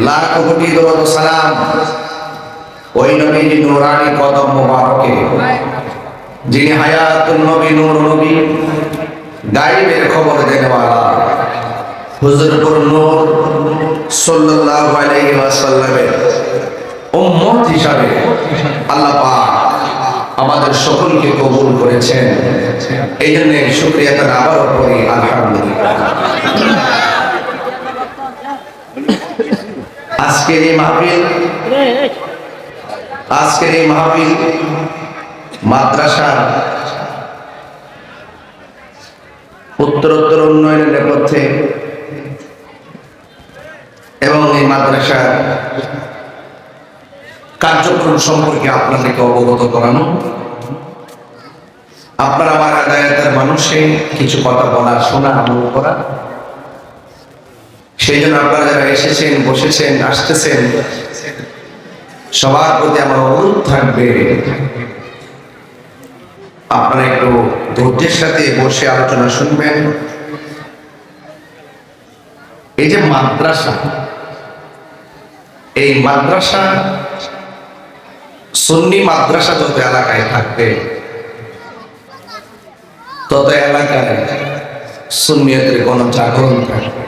লাখ কোটি দরুদ ও সালাম ওই নবীর নূরানি কদম মোবারকে, যিনি হায়াতুন নবী, নূর নবী, গায়বের খবর দেনেওয়ালা হুজুরপুর নূর সাল্লাল্লাহু আলাইহি ওয়াসাল্লামের উম্মত হিসাবে আল্লাহ পাক আমাদের সকলকে কবুল করেছেন। এই জন্য শুকরিয়া তার আবারও করি আলহামদুলিল্লাহ। আজকের এই মাহফিল মাদ্রাসার উত্তরোত্তর উন্নয়নের নেপথ্যে এবং এই মাদ্রাসার কার্যক্রম সম্পর্কে আপনাদেরকে অবগত করানো, আপনার আমার আদায়তের মানুষে কিছু কথা বলা, শোনা, আমল করা। সেই জন্য আপনারা যারা এসেছেন, বসেছেন, আসতেছেন, সবার প্রতি আমার অনুরোধ থাকবে আপনারা একটু ধৈর্যের সাথে বসে আলোচনা শুনবেন। এই যে মাদ্রাসা, এই মাদ্রাসা সুন্নি মাদ্রাসা যত এলাকায় থাকবে তত এলাকায় সুন্নিয়তের গণজাগরণ থাকবে।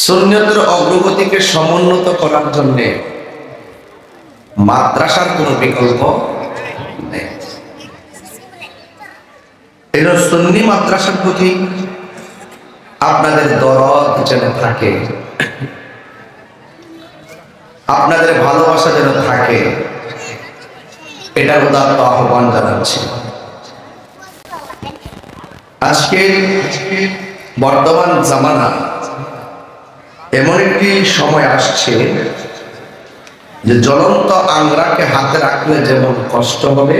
সুন্নিয়তের অগ্রগতিকে সমুন্নত করার জন্য মাদ্রাসার কোনো বিকল্প নেই। এই সুন্নি মাদ্রাসার প্রতি আপনাদের দরদ যেন থাকে, আপনাদের ভালোবাসা যেন থাকে, এটার উদাত্ত আহ্বান জানাচ্ছি। আজকে বর্তমান জামানা এমন একটি সময় আসছে যে জ্বলন্ত আংরাকে হাতে রাখলে যেমন কষ্ট হবে,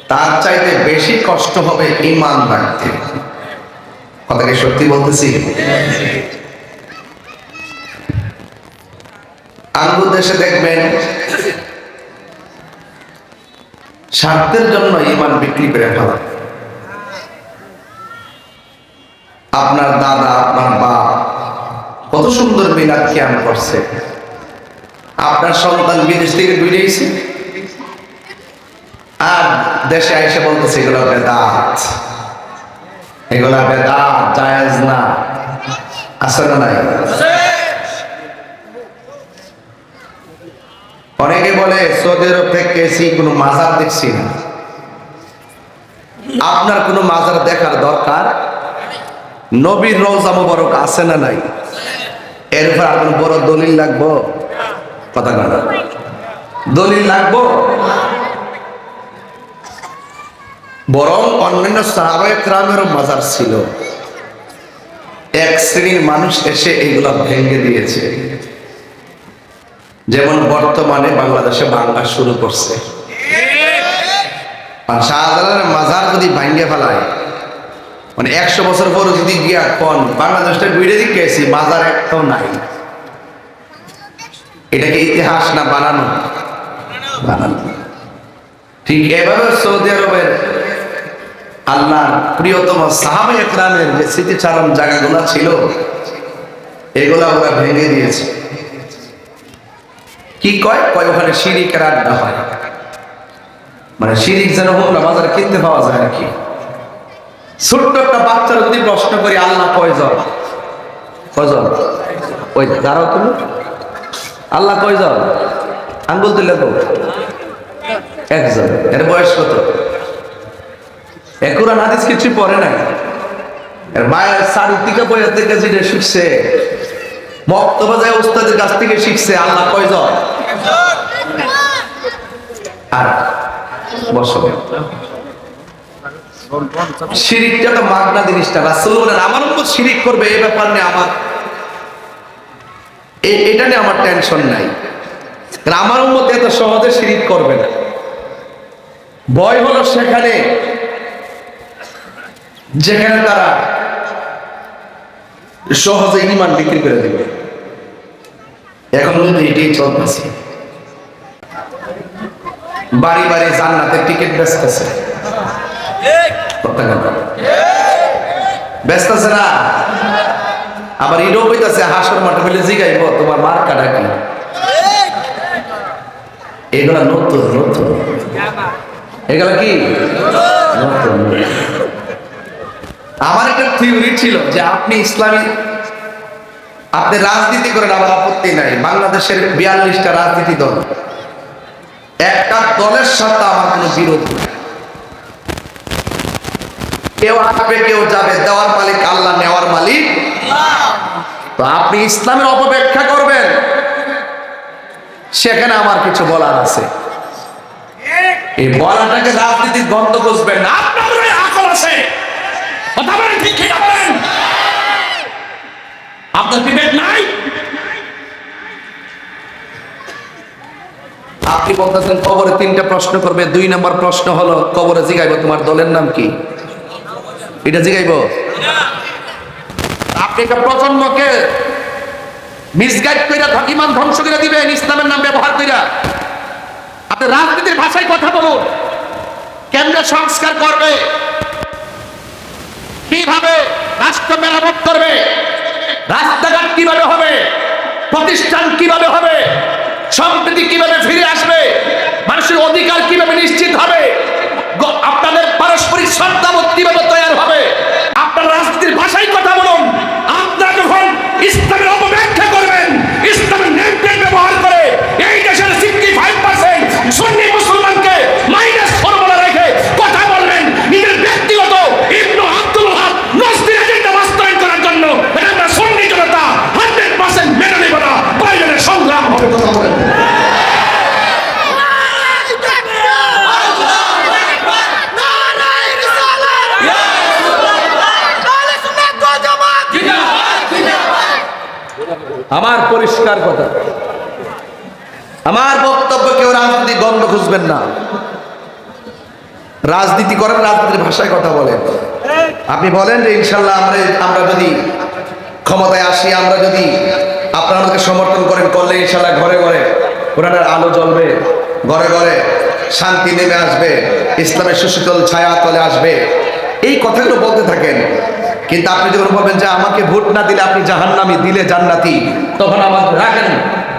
তার চাইতে বেশি কষ্ট হবে ঈমান রাখতে। কথা কি সত্যি বলতেছি? আঙ্গুর দেশে দেখবেন স্বার্থের জন্য ঈমান বিক্রি করে ফেলা। আপনার দাদা, আপনার বাপ কত সুন্দর মিলাদ কিয়াম করছে, আপনার সন্তান বিদেশ থেকে বেরিয়েছে আর দেশে এসে বলতেছে এগুলো বেদাত, এগুলা বেদাত, জায়েজ না। আছে না নাই? অনেকে বলে সৌদি আরব থেকে এসে কোনো মাজার দেখছি না। আপনার কোনো মাজার দেখার দরকার, নবীর রওজা মোবারক আছে না নাই? এর উপর আর বড় দলিল লাগবো? কথা না, দলিল লাগবো? বরং অন্যান্য সাহাবায়ে কেরামেরও মাজার ছিল, এক শ্রেণীর মানুষ এসে এইগুলা ভেঙে দিয়েছে। যেমন বর্তমানে বাংলাদেশে ভাঙা শুরু করছে। আর শাহজালালের মাজার যদি ভাঙ্গে ফেলায়, মানে 100 বছর পর যদি গিয়া কোন বাংলাদেশটা ঘুরে দিকেছি মাজার একটাও নাই, এটা কি ইতিহাস না বানানো? বানানো। ঠিক এভাবে সৌদি আরবের আল্লাহর প্রিয়তম সাহাবায়ে কেরামের যে স্মৃতিচারণ জায়গাগুলো ছিল, এগুলা ওরা ভেঙে দিয়েছে। কি কয় ওখানে শিরিকের আড্ডা হয়, মানে শিরিক যেন হোক না, বাজারে কিনতে পাওয়া যায় আর কি। ছোট্ট একটা বাচ্চারা যদি প্রশ্ন করি আল্লাহ কয়জন, ওই দাঁড়াও তুমি, আল্লাহ কয়জন? আঙ্গুল তুলে তো একজন। এর বয়স কত? কুরআন হাদিস কিছু পড়ে নাই, এর মায়ের চারিদিকে বইয়ের থেকে যেটা শিখছে, বক্তব্য যায় উস্তাদের কাছ থেকে শিখছে আল্লাহ কয়জন। আর বসো, শিরিকটা তো মাগনা জিনিসটা। রাসূল বলেন আমার উম্মত শিরিক করবে, এই ব্যাপার নিয়ে আমার এটা নিয়ে আমার টেনশন নাই, কারণ আমার উম্মত এত সহজে শিরিক করবে না। ভয় হলো সেখানে যেখানে তারা সহজে ঈমান বিক্রি করে দেবে। এখন কিন্তু এটাই চলতেছে, বাড়ি বাড়ি জান্নাতের টিকিট বেচতেছে, বেচতেছে না? আবার ইডো কইতাছে হাসর মাঠে বলে জিগাইব তোমার মার কাটা কি। এগুলা নতুন নতুন, এগুলা কি নতুন। আমার একটা থিওরি ছিল যে আপনি ইসলামী আপনি রাজনীতি করেন, আমার আপত্তি নাই। বাংলাদেশের 42টা রাজনীতি দল, একটা দলের সাথে আমার কোনো বিরোধ নেই। কেউ আসবে কেউ যাবে, দেওয়ার মালিক আল্লাহ, নেওয়ার মালিক। তো আপনি ইসলামের অপব্যাখ্যা করবেন, সেখানে আমার কিছু বলার আছে। এই বলাটাকে রাজনীতির গন্ধ বুঝবেন না। আপনাদের আকল আছে, কথা বলেন, ঠিক ঠিক বলেন। আপনার বিবেক নাই। আপনি বলতেছেন কবরে 3টা প্রশ্ন করবে, 2 নম্বর প্রশ্ন হলো কবরে জিগাইব তোমার দলের নাম কি, এটা জিগাইব। আপনি একটা প্রজন্মকে মিসগাইড কইরা ইমান ধ্বংস করে দিবেন ইসলামের নাম ব্যবহার কইরা। আপনি রাজনীতির ভাষায় কথা বলুন। কেন্দ্র সংস্কার করবে, কিভাবে রাষ্ট্র মেরামত করবে, রাস্তাঘাট কিভাবে হবে, প্রতিষ্ঠান কিভাবে হবে, সম্প্রীতি কিভাবে ফিরে আসবে, মানুষের অধিকার কিভাবে নিশ্চিত হবে, আপনাদের পারস্পরিক শ্রদ্ধাবোধ কিভাবে তৈরি হবে, আপনার রাজনীতির ভাষায় কথা বলুন। আপনারা যখন ইসলামের অপব্যাখ্যা করবেন, ইসলামের নেম প্লেট ব্যবহার করে এই দেশের 65% সুন্নি মুসলমানকে -4 বলে রেখে কথা বলবেন নিজের ব্যক্তিগত ইবনে আব্দুল ওয়াহাব নসরী এজেন্ডা বাস্তবায়ন করার জন্য, এটা আমরা সুন্নি জনতা 100% মেনে নেব না। প্রয়োজনে সংগ্রাম হবে। কথা বলেন। আমার পরিষ্কার কথা, আমার বক্তব্য, কেউ রাজনীতি গন্ধ খুঁজবেন না। রাজনীতি করেন, রাজনীতির ভাষায় কথা বলেন। আপনি বলেন যে ইনশাল্লাহ আমরা যদি ক্ষমতায় আসি, আমরা যদি আপনারা আমাকে সমর্থন করেন, করলে ইনশাল্লাহ ঘরে ঘরে কোরআনের আলো জ্বলবে, ঘরে ঘরে শান্তি নেমে আসবে, ইসলামের সুশীতল ছায়া তলে আসবে। এই কথাগুলো বলতে থাকেন। কিন্তু আপনি যখন বলবেন যে আমাকে ভোট না দিলে আপনি জাহান্নামী, দিলে জান্নাতি, তখন আমাকে রাখেন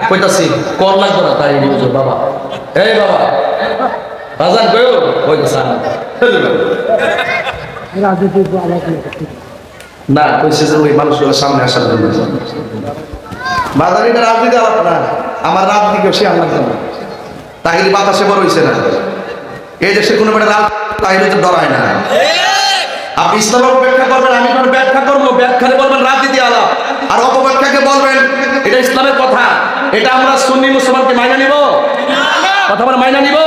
কইতাছি কল লাগবে না। তাই বুঝো বাবা, এই বাবা বাজার কইও কইতাছে না, কইছে যে ওই মানুষগুলো সামনে আসার জন্য। বাজারিটা রাজনীতি আলাপ না, আমার রাজনীতি কেউ সে আল্লাহ জানে। তাহির বাতাসে বড় হইছে না, এই দেশে কোনো বেটা রাজ তাহির তো ডরায় না। আপনি ইসলামের অপব্যাখ্যা করবেন, আমি কোনো ব্যাখ্যা করবো, ব্যাখ্যারে বলবেন রাজনীতি আলাপ, আর অপব্যাখ্যাকে বলবেন এটা ইসলামের কথা। এটা আমরা সুন্নি মুসলমানকে মাইনা নিব? কথা বলে মাইনা নিব?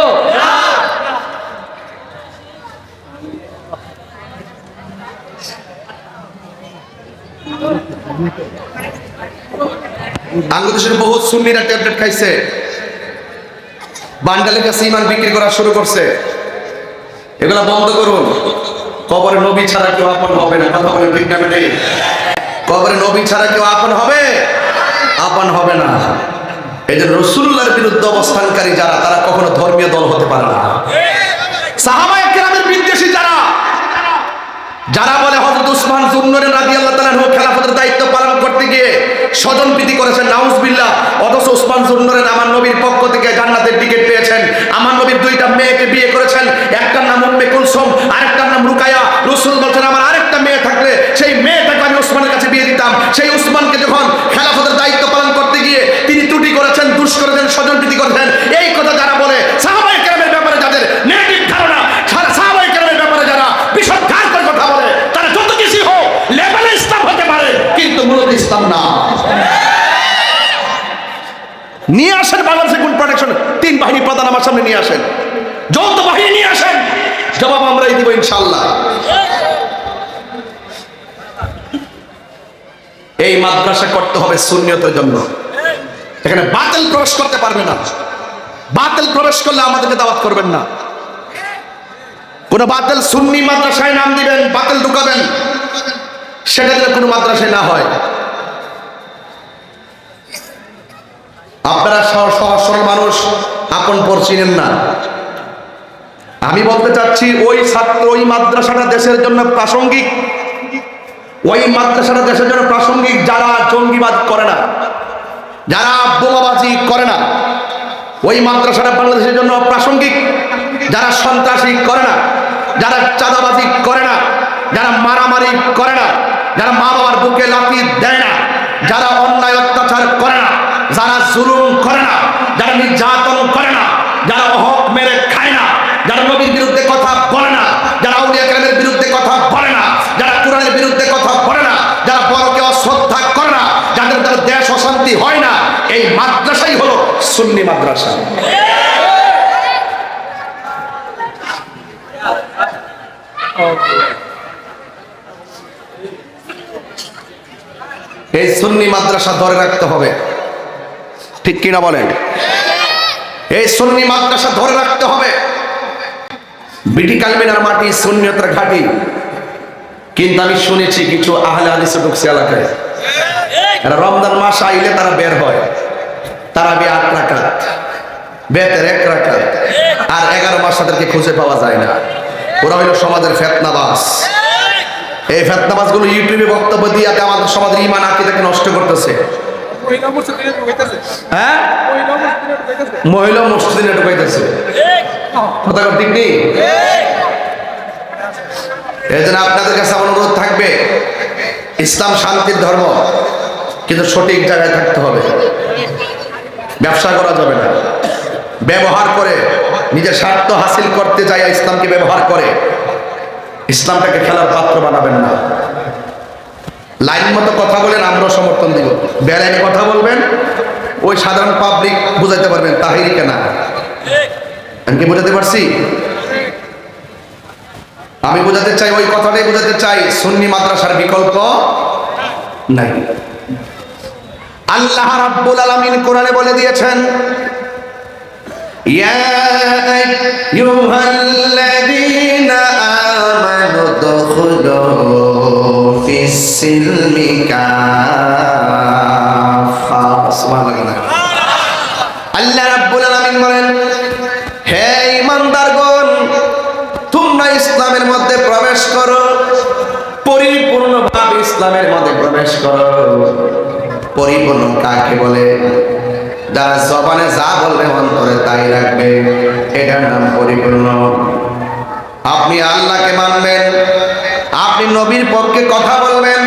বাংলাদেশের বহু সুন্নিরা ট্যাবলেট খাইছে, বান্ডালের কাছে ইমান বিক্রি করা শুরু করছে। এগুলা বন্ধ করুন। কবরে নবী ছাড়া কেউ আপন হবে না। কথা বলে ঠিক না? কবরে নবী ছাড়া কেউ আপন হবে? আপন হবে না। এই যে রাসূলুল্লাহর বিরুদ্ধে অবস্থানকারী যারা, তারা কখনো ধর্মীয় দল হতে পারে না। সাহাবায়ে কেরামের বিদ্বেষী যারা, যারা বলে হযরত উসমান যুন্নুরাইন রাদিয়াল্লাহু তাআলা আনহু খেলাফতের দায়িত্ব পালন করতে গিয়ে স্বজনপ্রীতি করেছেন, নাউজুবিল্লাহ, অথচ উসমান যুন্নুরাইন আমার নবীর পক্ষ থেকে জান্নাতের টিকিট পেয়েছেন। আমার নবীর 2টা মেয়েকে বিয়ে করেছেন, একটার নাম উম্মে কুলসুম, আরেকটার নাম রুকায়া। রাসূল বলেন আমার আরেকটা মেয়ে থাকলে সেই মেয়েটাকে আমি উসমানের কাছে বিয়ে দিতাম। সেই উসমানকে যখন খেলাফতের দায়িত্ব পালন করতে গিয়ে তিনি ত্রুটি করেছেন, দুষ করেছেন, স্বজনপ্রীতি করেছেন, এই কথা যারা বলে, সাহাবায়ে কেরামের ব্যাপারে যাদের নেগেটিভ ধারণা, সাহাবায়ে কেরামের ব্যাপারে যারা বিষোদ্গার করে কথা বলে, তারা যত কিছু হোক লেভেলে ইসলাম হতে পারে, কিন্তু মূলত ইসলাম না। নিয়ে আসেন বাংলাদেশে কোন প্রোটেকশন, 3 বাহিনী প্রধান আমার সামনে নিয়ে আসেন, যৌথ বাহিনী নিয়ে আসেন, জবাব আমরাই দিব ইনশাআল্লাহ। এই মাদ্রাসা করতে হবে সুন্নিয়তের জন্য, এখানে বাতিল প্রবেশ করতে পারবে না। বাতিল প্রবেশ করলে আমাদেরকে দাওয়াত করবেন না। কোন বাতিল সুন্নি মাদ্রাসায় নাম দিবেন, বাতিল ঢুকাবেন, সেটা যেন কোনো মাদ্রাসায় না হয়। আপনারা সহজ সরল মানুষ, আপন পর চিনেন না। আমি বলতে চাচ্ছি ওই ছাত্র, ওই মাদ্রাসাটা দেশের জন্য প্রাসঙ্গিক। ওই মাদ্রাসাটা দেশের জন্য প্রাসঙ্গিক, যারা জঙ্গিবাদ করে না, যারা বোমাবাজি করে না। ওই মাদ্রাসাটা বাংলাদেশের জন্য প্রাসঙ্গিক, যারা সন্ত্রাসী করে না, যারা চাঁদাবাজি করে না, যারা মারামারি করে না, যারা মা বাবার বুকে লাথি দেয় না, যারা অন্যায় অত্যাচার করে না, যারা জুলুম করে না, যারা নির্যাতন করে না, যারা হক মেরে খায় না, যারা নবীর বিরুদ্ধে কথা বলে না, যারা আউলিয়া কেরামের বিরুদ্ধে কথা বলে না, যারা কোরআনের বিরুদ্ধে কথা বলে না, যারা বড়কে অশ্রদ্ধা করে না, যাদের দ্বারা দেশ অশান্তি হয় না, এই মাদ্রাসাই হলো সুন্নি মাদ্রাসা। এই সুন্নি মাদ্রাসা ধরে রাখতে হবে, ঠিক কিনা বলেন? এই সুন্নি মাদ্রাসা ধরে রাখতে হবে। বিটি কালমিনার মাটি সুন্নিয়তের ঘাঁটি, কিন্তু আমি শুনেছি কিছু আহলে হাদিস ঢুকছে এলাকায়, এরা রমজান মাস আইলে তারা বের হয়, তারা 8 রাকাত, বেতের 1 রাকাত, আর 11 মাস তাদেরকে খুঁজে পাওয়া যায় না। ওরা হইল সমাজের ফেতনাবাজ। এই ফেতনাবাজ গুলো ইউটিউবে বক্তব্য দিয়ে আমাদের সমাজের ঈমান আকীদাকে নষ্ট করতেছে। হ্যাঁ, মহিলা মসজিদে ঢুকাইতেছে, কথা ঠিক নেই? এই জন্য আপনাদের কাছে আমার অনুরোধ থাকবে, ইসলাম শান্তির ধর্ম, কিন্তু সঠিক জায়গায় থাকতে হবে। ব্যবসা করা যাবে না, ব্যবহার করে নিজের স্বার্থ হাসিল করতে যায় ইসলামকে ব্যবহার করে ইসলামটাকে খেলার পাত্র বানাবেন না। লাইন মতো কথা বলেন, আমরাও সমর্থন দিব। বেলাইনে কথা বলবেন, ওই সাধারণ পাবলিক বুঝাইতে পারবেন তাহিরি কেনা। আমি কি বুঝাতে পারছি? আমি বুঝাতে চাই, ওই কথাটাই বুঝাতে চাই, সুন্নি মাদ্রাসার বিকল্প নাই। আল্লাহ রাব্বুল আলামিন কোরআনে বলে দিয়েছেন, ইয়া আইয়ুহাল্লাযীনা আমানু দুখুলু ফিস সিলমি কাফা। সুবহানাল্লাহ। আল্লাহ রাব্বুল আলামিন বলেন, হে ঈমানদারগণ, তোমরা ইসলামের মধ্যে প্রবেশ করো, পরিপূর্ণভাবে ইসলামের মধ্যে প্রবেশ করো। পরিপূর্ণ কাকে বলে? যারা জবানে যা বলবে অন্তরে তাই রাখবে, এটার নাম পরিপূর্ণ। আপনি আল্লাহকে মানবেন, আপনি নবীর পক্ষে কথা বলবেন,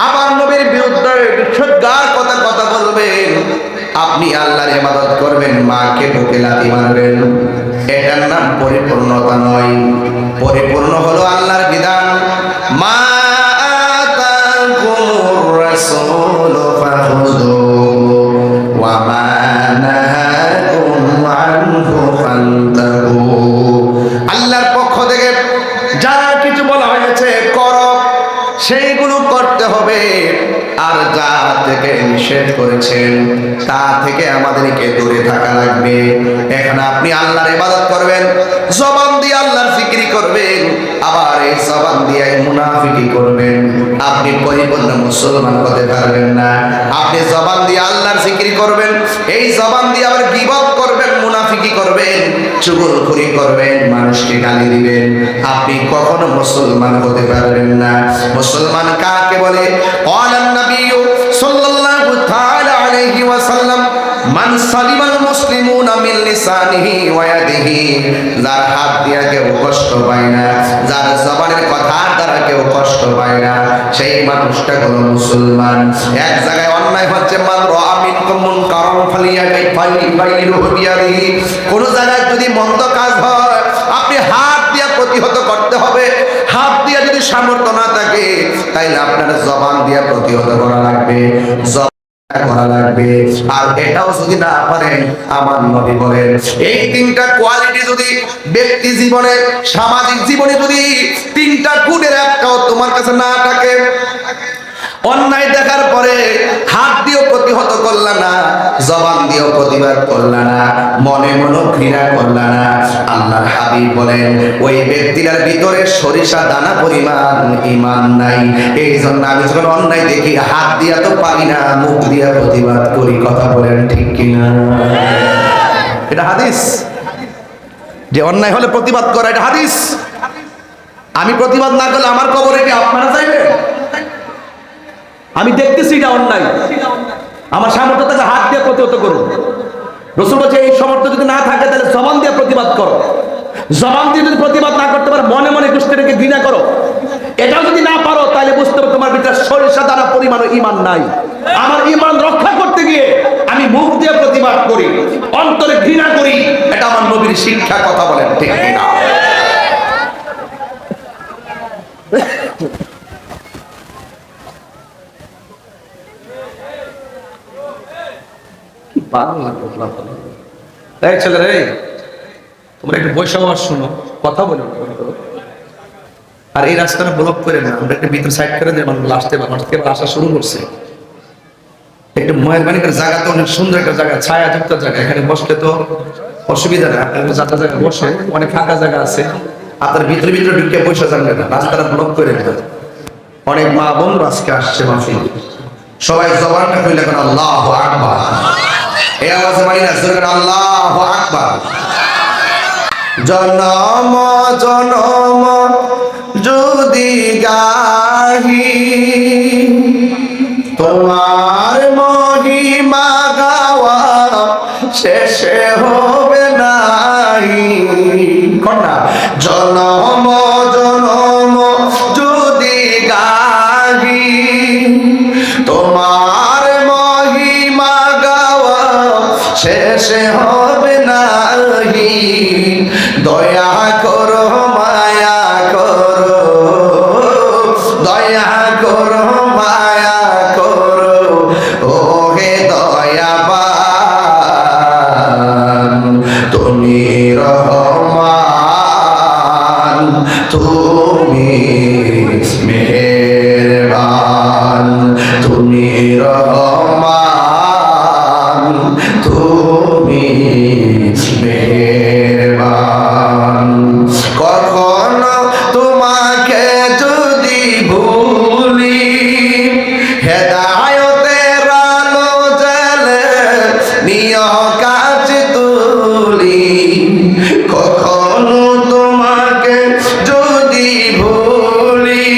আবার নবীর বিরুদ্ধে বিচ্ছেদগার কথা বলবেন, আপনি আল্লাহর ইবাদত করবেন, মাকে বুকে লাথি মারবেন, এটার নাম পরিপূর্ণতা নয়। পরিপূর্ণ হলো আল্লাহর বিধান, মা আতাকুমুর রাসূলু ফাখুযু ওয়া মা নাহাকুম আনহু ফান্তাহু। আল্লাহর পক্ষ থেকে যা কিছু বলা হয়েছে করো, সেইগুলো করতে হবে, আর যা থেকে নিষেধ করেছেন তা থেকে আমাদেরকে দূরে থাকা লাগবে। এখানে আপনি আল্লাহর ইবাদত করবেন, জবান দিয়ে আল্লাহর জিকির করবেন, আবার এই জবান দিয়ে মুনাফিকি করবেন, আপনি পরিপূর্ণ মুসলমান হতে পারবেন না। আপনি জবান দিয়ে আল্লাহর জিকির করবেন, এই জবান দিয়ে আবার গীবত করবেন, মুনাফিকি করবেন, চুগলখড়ি করবেন, মানুষকে গালি দিবেন, আপনি কখনো মুসলমান হতে পারবেন না। মুসলমান কাকে বলে? ক্বালান নবিয়্যু সাল্লাল্লাহু তাআলা আলাইহি ওয়াসাল্লাম, মান সালিমাল মুসলিমুনা মিন লিসানিহি ওয়া ইয়াদিহি। যার হাত দিয়ে কেউ কষ্ট পায় না, যার জবানের কথার দ্বারা কেউ কষ্ট পায় না, সেই মানুষটা হলো মুসলমান। এক জায়গায় অন্যায় হচ্ছে, মান রাআ মিনকুম মুনকারান ফালিয়াগাইরুহু বিয়াদিহি। কোন জায়গায় যদি মন্দ কাজ হয়, আপনি হাত দিয়ে প্রতিহত করতে হবে। হাত দিয়ে যদি সামর্থ্য না থাকে, তাইলে আপনার জবান দিয়ে প্রতিহত করা লাগবে, করা লাগবে। আর এটাও যদি না পারেন, আমার নবী বলেন, এই 3টা কোয়ালিটি যদি ব্যক্তি জীবনে, সামাজিক জীবনে যদি 3টা গুণের একটাও তোমার কাছে না থাকে, অন্যায় দেখার পরে হাত দিয়েও প্রতিহত করলা না, জবান দিয়েও প্রতিবাদ করলা না, মনে মনে ঘৃণা করলা না, আল্লাহর হাবিব বলেন ওই ব্যক্তিটার ভিতরে সরিষা দানা পরিমাণ ঈমান নাই। এই জন্য আমি যখন অন্যায় দেখি, হাত দিয়া তো পারি না, মুখ দিয়া প্রতিবাদ করি। কথা বলেন ঠিক কিনা? এটা হাদিস, যে অন্যায় হলে প্রতিবাদ করা, এটা হাদিস। আমি প্রতিবাদ না করলে আমার কবরে কি আপনারা যাইবেন? আমি দেখতেছি এটা অন্যায়, আমার সামর্থ্য থেকে হাত দিয়ে প্রতিহত করুন। রাসূল বলছে এই সামর্থ্য যদি না থাকে তাহলে জবান দিয়ে প্রতিবাদ করো। জবান দিয়ে যদি প্রতিবাদ না করতে পারো, মনে মনে দুষ্কৃতিকে ঘৃণা করো, এটাও যদি না পারো তাহলে বুঝতে হবে তোমার ভিতরে সরিষা দানা পরিমাণ ঈমান নাই। আমার ঈমান রক্ষা করতে গিয়ে আমি মুখ দিয়ে প্রতিবাদ করি, অন্তরে ঘৃণা করি, এটা আমার নবীর শিক্ষা। কথা বলেন ঠিক কিনা? কি ভালো লাগলো এই ছেলে রে, তোমরা একটু বৈশা শোনো, কথা বলো। আর এই রাস্তাটা ব্লক করে না, আমরা একটা ভিতর সাইড করে দিয়ে মানুষ আসতে পারে, মানুষ কেবল আসা শুরু করছে। একটু মেহরবানি করে, জায়গা তো অনেক সুন্দর একটা জায়গা, ছায়াযুক্ত জায়গা, এখানে বসলে তো অসুবিধা না। আপনার যাত্রা জায়গা বসে, অনেক ফাঁকা জায়গা আছে, আপনার ভিতরে ভিতরে ঢুকে পয়সা জানবে না, রাস্তাটা ব্লক করে দেবে। অনেক মা বোন আজকে আসছে মাফি, সবাই জবানটা খুলে এখন আল্লাহু আকবার, এই আওয়াজে মানি না, জোরে আল্লাহু আকবার। জনম জনম যদি গাহি তোমার মহিমা গাওয়া শেষে হবে নাহি। কন্যা জনম জনম যদি গাহি তোমার মহিমা গাওয়া শেষে হবে নাহি। দয়া করো মায়া করো, দয়া করো মায়া করো, ও হে দয়াবান তুমি রহমান, তুমি মেহেরবান, তুমি রহমান, তুমি মেহেরবান। কখনো তোমাকে যদি ভুলি, হেদায়েতের আলো জ্বলে নিয় কাছে তুলি। কখনো তোমাকে যদি ভুলি,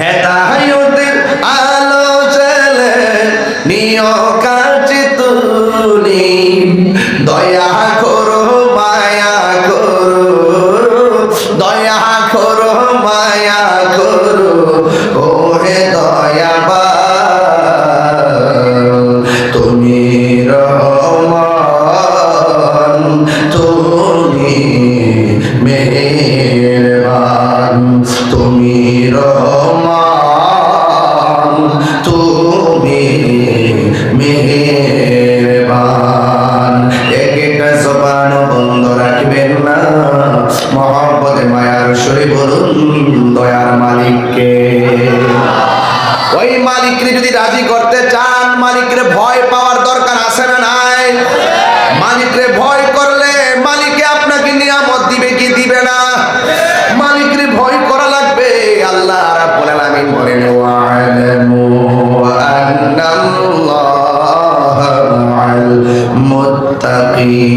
হেদায়েতের আলো জ্বলে নিয় কাছে তুলি। দয়া করো মায়া করো, দয়া করো মায়া করো, ও হে দয়াবান তুমি রহমান, তুমি মেহেরবান, তুমি রহমান, তুমি মেহেরবান। এক একটা জবান বন্ধ রাখবেন না, মহব্বতে মায়ার সরে বলুন দয়ার মালিককে। ওই মালিককে যদি রাজি করতে চান, মালিকরে ভয় পাওয়ার দরকার আছে না নাই? মালিকরে ভয় করলে মালিকে আপনাকে নিয়ামত দিবে কি দিবে না? মালিকরে ভয় করা লাগবে। আল্লাহ রাব্বুল আলামিন বলেন ওয়া'লামু আন্নাল্লাহা মা'আল মুত্তাকিন।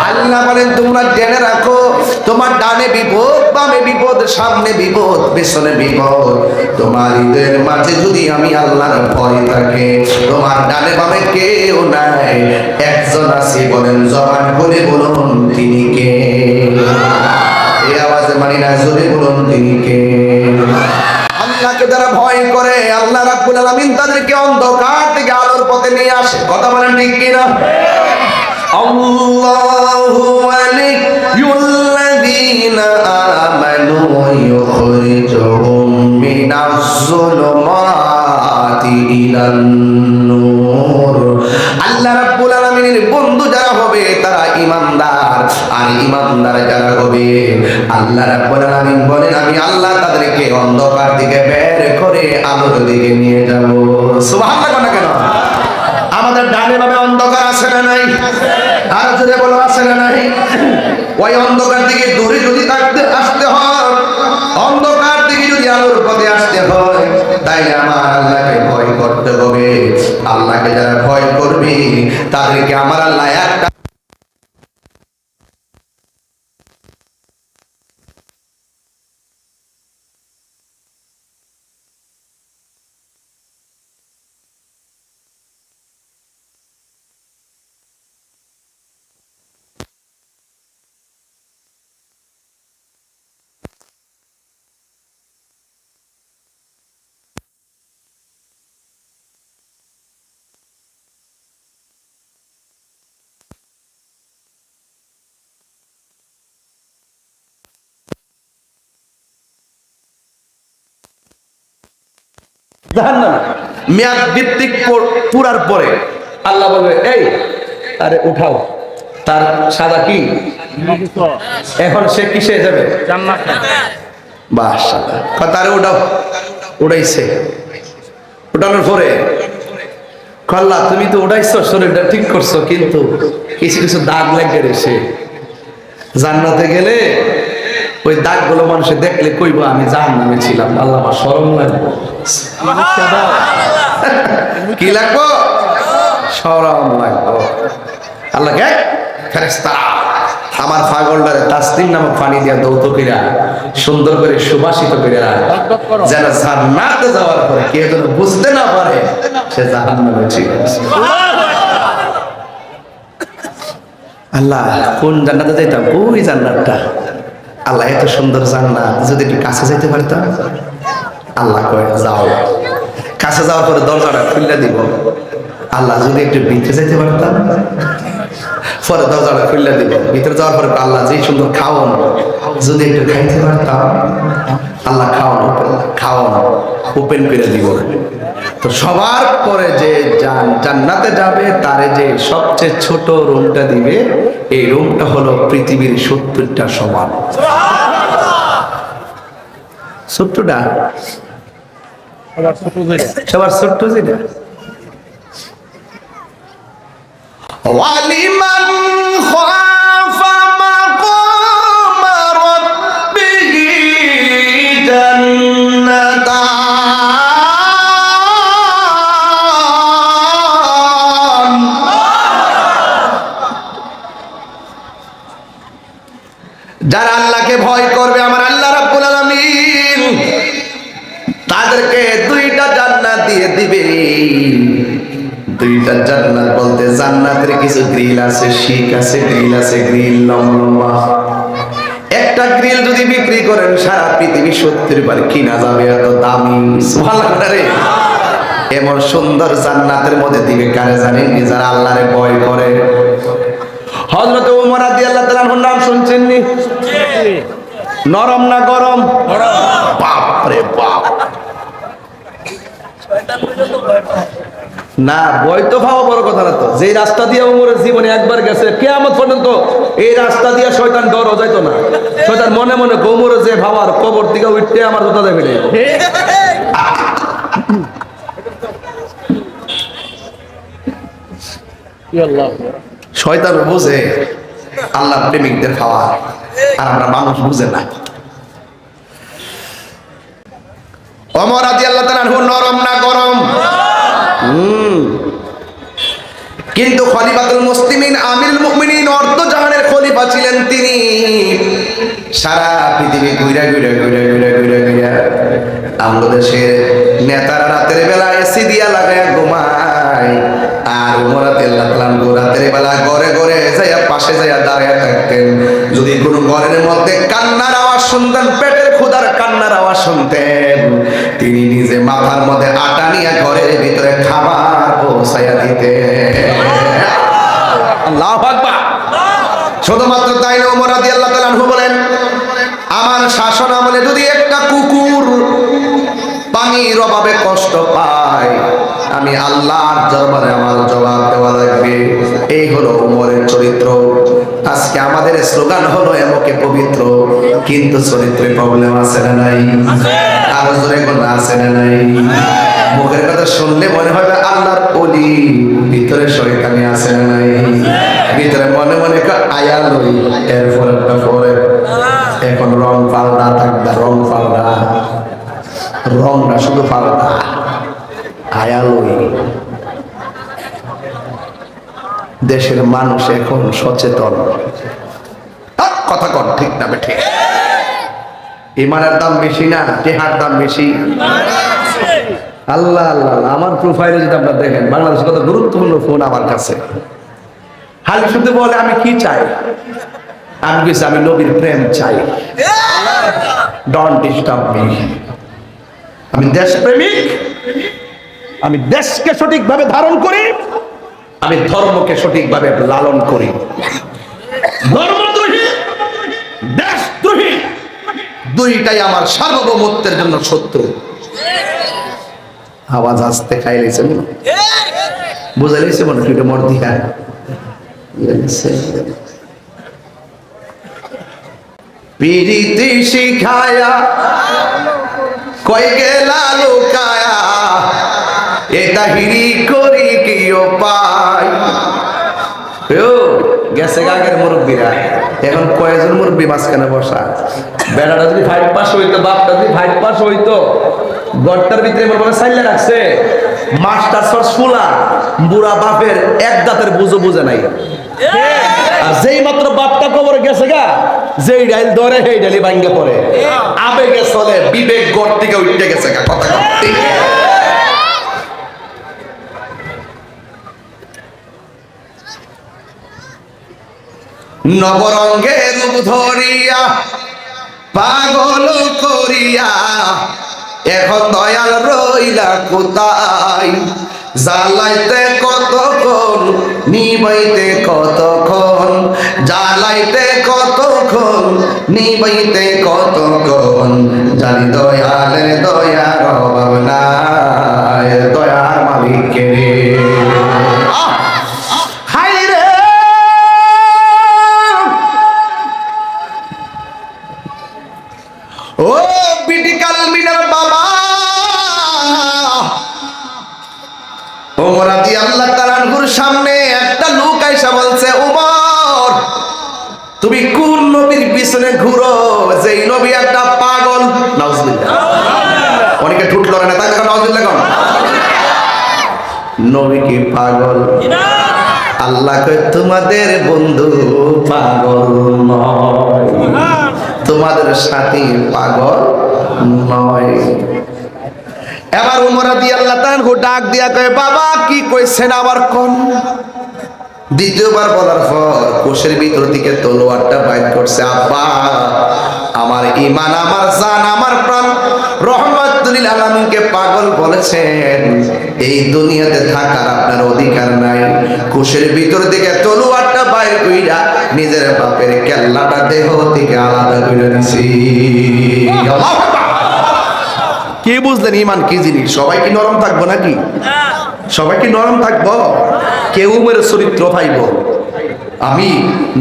আল্লাহ বলেন তোমরা জেনে রাখো, তোমার ডানে বিপদ, বামে বিপদ, সামনে বিপদ, পেছনে বিপদ, তোমার হৃদয়ের মাঝে যদি আমি আল্লাহর ভয় থাকে, তোমার ডানে বামে কেউ নাই, একজন আছে। বলেন জবান করে বলুন তিনি কে? এই আওয়াজে মানি না, জোরে বলুন তিনি কে? আল্লাহকে যারা ভয় করে, আল্লাহ রাব্বুল আলামিন তাদেরকে অন্ধকার থেকে আলোর পথে নিয়ে আসে। কথা বলেন ঠিক কিনা? আল্লাহু ওয়ালিয়ুল্লাযীনা আমানু ইউখরিজুহুম মিনাজ যুলুমাতি ইলান নূর। আল্লাহ রাব্বুল আলামিনের বন্ধু যারা হবে তারা ঈমানদার, আর ঈমানদার যারা হবে, আল্লাহ রাব্বুল আলামিন বলেন আমি আল্লাহ তাদেরকে অন্ধকার থেকে বের করে আলোর দিকে নিয়ে যাব। সুবহানাল্লাহ। না কেন? আমাদের ডানে বামে অন্ধকার আছে না নাই? আর জোরে বলো আছে না নাই? ওই অন্ধকার থেকে দূরে যদি আসতে হয়, অন্ধকার থেকে যদি আলোর পথে আসতে হয়, তাইলে আমার আল্লাহকে ভয় করতে হবে। আল্লাহকে যারা ভয় করবে তাদেরকে আমার আল্লাহ একটা জাহান্নামে। মেয়াদ ভিত্তিক পুরার পরে আল্লাহ বলবে, এই আরে উঠাও, তার সাদা কি, এখন সে কিসে যাবে? জান্নাতে। বাস তারে উঠাও, উঠাইছে। উঠানোর পরে আল্লাহ তুমি তো উঠাইছো, শরীরটা ঠিক করছো, কিন্তু কিছু কিছু দাগ লেগে রয়েছে। জান্নাতে গেলে ওই দাগগুলো মানুষে দেখলে কইবো আমি জাহান্নামে ছিলাম, আল্লাহ আমার শরম লাগবে। কি লাগবো? শরম লাগবো। আল্লাহকে ফেরেশতা আমার পাগলটারে তাসলিম নামক পানি দিয়া দৌত কইরা সুন্দর করে সুবাসিত কইরা যেন জান্নাতে যাওয়ার পরে কেউ যেন বুঝতে না পারে সে জাহান্নামে ছিল। আল্লাহ কোন জান্নাতে যাইতাম? ওই জান্নাতটা। আল্লাহ এত সুন্দর জান্নাত, যদি একটু কাছে যাইতে পারতাম। আল্লাহ কয় যাও। কাছে যাওয়ার পরে দরজাটা খুলে দিব। আল্লাহ যদি একটু ভিতরে যাইতে পারতাম, পরে দরজাটা খুলে দিব। ভিতরে যাওয়ার পরে আল্লাহ যে সুন্দর খাওয়ান, যদি একটু খাইতে পারতাম। আল্লাহ খাওয়ান ওপেন করে দিব। তো সবার পরে যে জান্নাতে যাবে তারে যে সবচেয়ে ছোট রুমটা দিবে, এই রুমটা হলো পৃথিবীর 70টা সমান। ছোট্টটা সবার ছোট্ট যেটা। ওয়ালিমান খাফা মাকামা রাব্বিহি জান্নাতান। যারা আল্লাহকে ভয় করবে, আমার আল্লাহ রাব্বুল আলামিন তাদেরকে দুইটা জান্নাত দিয়ে দিবে। দুইটা জান্নাত বলতে জান্নাতের কিছু গ্রিল আছে, শিক আছে, গ্রিল আছে, গ্রিল লম্বা। একটা গ্রিল যদি বিক্রি করেন সারা পৃথিবী 70 বার কিনা যাবে, এত দামি। সুবহানাল্লাহ রে। এমন সুন্দর জান্নাতের মধ্যে দিবে কারে জানেন? যারা আল্লাহরে ভয় করে। হযরত ওমর রাদিয়াল্লাহু তাআলার নাম শুনছেন নি? নরম না গরম? বাপ রে বাপ। না ভয় তো পাওয়া বড় কথা না। তো যে রাস্তা দিয়ে ওমরের জীবনে একবার গেছে, কিয়ামত পর্যন্ত এই রাস্তা দিয়ে শয়তান ডরও যাইতো না। শয়তান মনে মনে ওমরে যে ভাবার কবর থেকে উঠতে আমার জুতা দেবে রে। শয়তান বুঝে আল্লাহ প্রেমিকদের খাওয়া, আর আমরা মানুষ বুঝে না। ওমর রাদিয়াল্লাহু তাআলা নরম না গরম? কিন্তু খলিফাতুল মুসলিমিন আমিরুল মুমিনিন অর্ধ জাহানের খলিফা ছিলেন তিনি। সারা পৃথিবী ঘুরে ঘুরে ঘুরে ঘুরে ঘুরে ঘুরে আমাদের দেশের নেতারা রাতের বেলা এসি দিয়া লাগায় ঘুমায়, আর ওমর রাদিয়াল্লাহু তাআলা রাতের বেলা ঘরে ঘরে যাইয়া পাশে যাইয়া দাঁড়ায় থাকতেন। যদি কোনো ঘরের মধ্যে কান্নার আওয়াজ শুনতেন, পেটের ক্ষুধার কান্নার আওয়াজ শুনতেন, তিনি নিজে মাথার মধ্যে আটা নিয়ে ঘরের ভিতরে খাবার পৌঁছাইয়া দিতেন। আল্লাহু আকবার। শুধুমাত্র তাই না, ওমর রাদিয়াল্লাহু তাআলা আনহু বলেন, আমার শাসন আমলে যদি একটা কুকুর পানির অভাবে কষ্ট পায়, আমি আল্লাহর দরবারে আমার জবাব দেওয়া লাগবে। এই হলো ওমরের চরিত্র। আজকে আমাদের স্লোগান হলো এমকে পবিত্র, কিন্তু চরিত্রে প্রবলেম আছে না নাই? আরো জোরে কোন আছে না নাই? মুখের কথা শুনলে মনে হবে আল্লাহর ওলি, ভিতরে শয়তানি আছে না নাই? ভিতরে মনে মনে আয়া লই, এরপর একটা পরে এখন রং পাল্টা থাকবে, রং পাল্টা, রংটা শুধু পাল্টা, আয়া লই। দেশের মানুষ এখন সচেতন। কথা কন ঠিক না বেঠে? ইমানের দাম বেশি না টেহার দাম বেশি? আল্লাহ আল্লাহ। আমার প্রোফাইলে যদি আপনারা দেখেন, বাংলাদেশের কত গুরুত্বপূর্ণ ফোন আমার কাছে। হাল শুধু বলে আমি কি চাই, আমি কিছু, আমি নবীর প্রেম চাই। Don't disturb me. আমি দেশপ্রেমিক, আমি দেশকে সঠিকভাবে ধারণ করি, আমি ধর্মকে সঠিকভাবে লালন করি। ধর্মদ্রোহী, দেশদ্রোহী দুইটাই আমার সার্বভৌমত্বের জন্য শত্রু। আওয়াজ আসতে খাই লেছে বুঝা লেছে মনে তুই মর দিয়া পিরিতি শিখায়া কই গেলা লুকায়া এটা হিরি করি কি পাই গেছে আগের মুরব্বীরা এখন কয়েকজন মুরব্বী মাঝখানে বসা বেড়াটা যদি 5 পাস হইতো বাপটা যদি 5 পাস হইতো গড়টার ভিতরে মনে করে সাইলে রাখছে মাস্টার সর ফুলা বুড়া বাপের এক দাঁতের বুঝো বুঝে নাই আর যেই মাত্র বাপটা কবরে গেছে গা যেই ডাইল ধরে সেই ডালি ভাঙ্গে পড়ে আবেগে চলে বিবেক গড় থেকে উঠে গেছে গা কথা করতে নবরঙ্গে রূপ ধরিয়া পাগল করিয়া এখন দয়াল রইলা কোথায় জ্বালাইতে কতক্ষণ নিবাইতে কতক্ষণ জ্বালাইতে কতক্ষণ নিবাইতে কতক্ষণ জানি দয়ালের দয়ার অভাব নাই দয়ার মালিকের ও বিটিকাল মিনার বাবা ওমর রাদিয়াল্লাহু তাআলা আনহুর সামনে একটা লোক আইসা বলছে ওমর তুমি কোন নবীর পিছনে ঘুরো যেই নবী একটা পাগল নাউজুবিল্লাহ অনেকে ঠুট লড়ে না তাই নাউজুবিল্লাহ কোন নবী কি পাগল আল্লাহ কয় তোমাদের বন্ধু পাগল নয় তোমাদের সাথী পাগল নয় এবার উমর রাদিয়াল্লাহু তাআলা ডাক দিয়া কয় বাবা কি কইছেন আবার কোন দ্বিতীয়বার বলার পর কোষের ভিতর থেকে তলোয়ারটা বাইর করছে আব্বা আমার ঈমান আমার জান আমার প্রাণ রহমাতুল লিল আলামিনকে পাগল বলেছেন এই দুনিয়াতে থাকার আপনার অধিকার নাই কোষের ভিতর থেকে তলোয়ারটা বাইর কইরা নিজের বাপের কেল্লাটা দেহ থেকে আলাদা কইরা দিছি আল্লাহু আকবার কে বুঝলেন ঈমান কি জিনিস সবাই কি নরম থাকবো নাকি সবাই কি নরম থাকবো কেউ মেরে চরিত্র পাইব আমি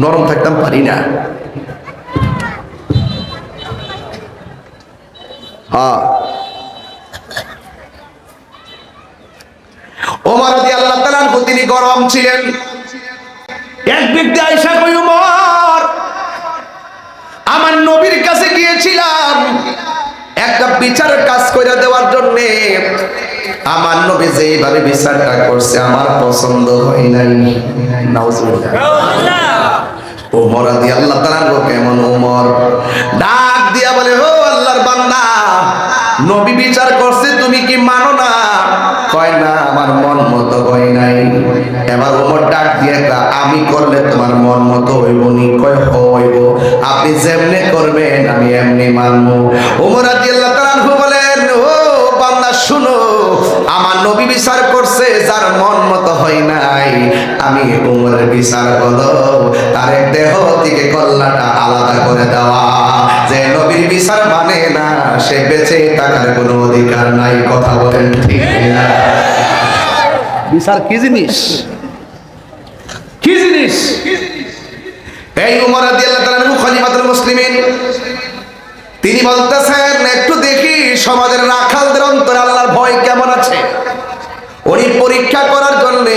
নরম থাকতাম পারি না হ্যাঁ ওমর রাদিয়াল্লাহু তাআলা তিনি গরম ছিলেন এক ব্যক্তি আয়েশা কই ওমর আমার নবীর কাছে গিয়েছিলাম একটা বিচারের কাজ কইরা দেওয়ার জন্য আমার নবী যেইভাবে বিচারটা করছে আমার পছন্দ হয় নাই নাউজুবিল্লাহ ওমর রাদিয়াল্লাহু তাআলা কেমন ওমর ডাক দিয়া বলে ও আল্লাহর বান্দা নবী বিচার করছে তুমি কি মানো না কয় না আমার মন মতো হয় নাই এবার ওমর ডাক দিয়া আমি করলে তোমার মন মতো হইব নি কয় হইব আপনি যেমনে করবেন আমি এমনি মানবো ওমর রাদিয়াল্লাহু তাআলা বলেন ও বান্দা শুনো আমার নবী বিচার করছে যার মন মতো হয় নাই আমি ওমরের বিচার হলো তার দেহ থেকে কল্লাটা আলাদা করে দেওয়া যে নবীর বিচার মানে না সে বেঁচে থাকার কোনো অধিকার নাই কথা বলেন ঠিক না বিচার কি জিনিস কি জিনিস এই ওমর রাদিয়াল্লাহু তাআলা খলিফাতুল মুসলিমিন তিনি বলতেছেন একটু দেখি সমাজের রাখালদের অন্তরে আল্লাহর ভয় কেমন আছে উনি পরীক্ষা করার জন্য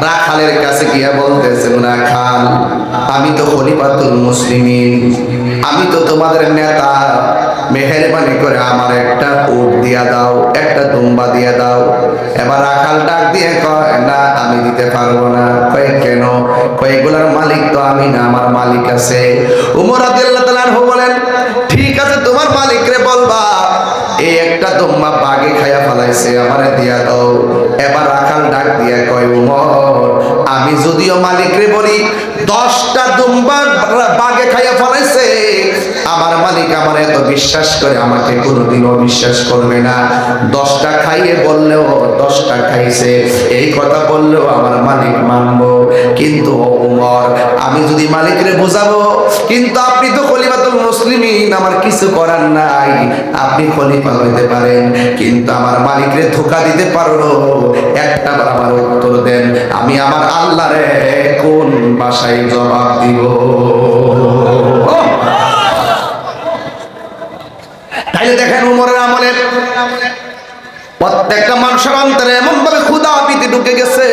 রাখালের কাছে গিয়া বলতেছেন রাখাল আমি তো খলিফাতুল মুসলিমিন আমি তো তোমাদের নেতা মেহেরবানি করে আমার একটা উট দিয়া দাও একটা দুম্বা দিয়া দাও এবার রাখাল ডাক দিয়ে কয় না আমি দিতে পারবো না কয় কেন কয় এগুলার মালিক তো আমি না আমার মালিক আছে ওমর রাদিয়াল্লাহু তাআলা বলেন ঠিক আছে তোমার মালিকরে বলবা এই একটা দুম্বা বাগে খায়া ফেলাইছে আমারে দিয়া দাও এবার রাখাল ডাক দিয়া কয় ওমর আমি যদিও মালিকরে বলি 10টা দুম্বা বাগে খায়া ফেলাইছে আমার মালিক আমার এত বিশ্বাস করে আমাকে কোনোদিনও বিশ্বাস করবে না 10টা খাইয়ে বললেও 10টা খাইছে এই কথা বললেও আমার মালিক মানবো কিন্তু ওমর আমি যদি মালিকরে বুঝাবো কিন্তু আপনি তো খলিফাতুল মুসলিমিন, আমার কিছু করার নাই, আপনি খলিফা হইতে পারেন, কিন্তু আমার মালিকরে ধোঁকা দিতে পারো, একটা বার আমার উত্তর দেন, আমি আমার আল্লাহরে কোন ভাষায় জবাব দিব? তাইলে দেখেন উমরের আমলে প্রত্যেকটা মানুষের অন্তরে এমন ভাবে ক্ষুধা পিতে ঢুকে গেছে,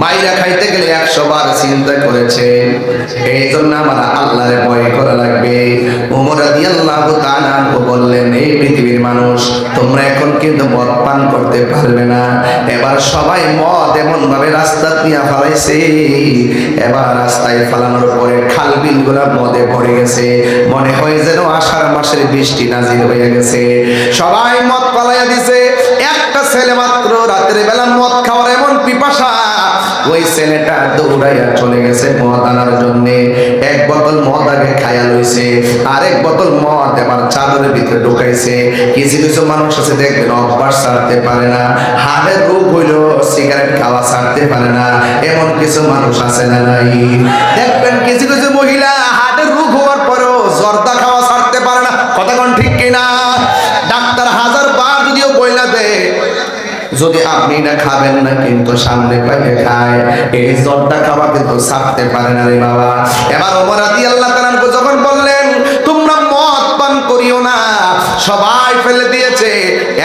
মাইরা খাইতে গেলে 100 বার চিন্তা করেছে। এই জন্য আমার আল্লাহরে ভয় করা লাগবে। ওমর রাদিয়াল্লাহু তাআলা আনহু বললেন, এই পৃথিবীর মানুষ, তোমরা এখন কিন্তু মদ পান করতে পারবে না। এবার সবাই মদ এমন ভাবে রাস্তা দিয়ে ফেলাইছে, এবার রাস্তায় ফেলানোর পরে খাল বিল গুলা মদে ভরে গেছে, মনে হয় যেন আষাঢ় মাসের বৃষ্টি নাজিল হয়ে গেছে। সবাই মদ পালাইয়া দিছে। একটা ছেলে মাত্র রাতের বেলা মদ খাওয়ার এমন পিপাসা, ওই ছেলেটা দৌড়াইয়া চলে গেছে মদ আনার জন্য। এক বোতল মদ আগে খাইয়া লইছে, আরেক বোতল মদ এবার চাদরের ভিতরে ঢুকাইছে। কিছু কিছু মানুষ আছে দেখবেন অভ্যাস ছাড়তে পারে না, হাড়ের রোগ হইল সিগারেট খাওয়া ছাড়তে পারে না, এমন কিছু মানুষ আছে না নাই? দেখবেন কিছু কিছু মহিলা হাড়ের রোগ হওয়ার পরেও জর্দা খাওয়া ছাড়তে পারে না। কথা কোন ঠিক কিনা? ডাক্তার 1000 বার যদিও বইলা দেয়, যদি আপনি না খাবেন না কিন্তু সামনে পাইলে খায়, এই জর্দা খাওয়া কিন্তু ছাড়তে পারে না রে বাবা। এবার ওমর রাদিয়াল্লাহু তাআলা যখন বললেন তোমরা মদ পান করিও না, সবাই ফেলে দিয়েছে,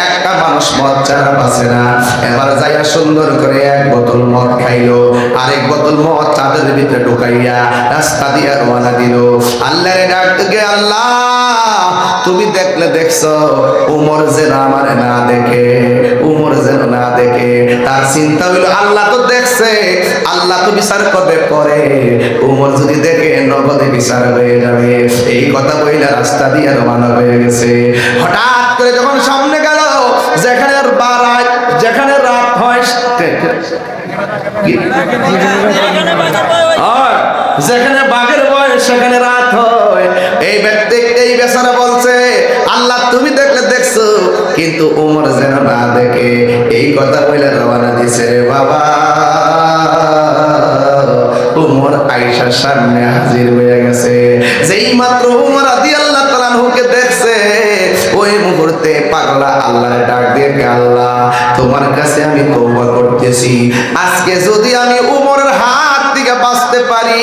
একটা মানুষ মদ ছাড়া বাঁচে না। এবার যাইয়া সুন্দর করে এক বোতল মদ খাইলো, আরেক বোতল মদ চাদরের ভিতরে ঢুকাইয়া রাস্তা দিয়া রওনা দিল। আল্লাহরে ডাকতে, আল্লাহ তুমি দেখলে দেখছো, উমর যেন আমার না দেখে, উমর যেন না দেখে। তার চিন্তা হইলো আল্লাহ তো দেখছে, আল্লাহ তো বিচার করবে পরে, উমর যদি দেখে নগদে বিচার হয়ে যাবে। এই কথা বইলা রাস্তা দিয়ে রওনা হয়ে গেছে। হঠাৎ করে যখন সামনে গেল, যেখানে যেখানে রাত হয়, যেখানে বাঘের ভয় সেখানে রাত হয়। এই ব্যক্তি, এই বেচারা বলছে আল্লাহ তুমি দেখলে দেখছো, কিন্তু উমর যেন না দেখে। এই কথা বলে রওনা দিছে রে বাবা। উমর আয়েশার সামনে হাজির হয়ে গেছে। যেই মাত্র উমর রাদিয়াল্লাহু তাআলা আনহুকে দেখছে, ওই মুহূর্তে পাগলা আল্লাহর ডাক দিয়ে, আল্লাহ তোমার কাছে আমি তওবা করতেছি, আজকে যদি আমি উমরের হাত থেকে বাঁচতে পারি,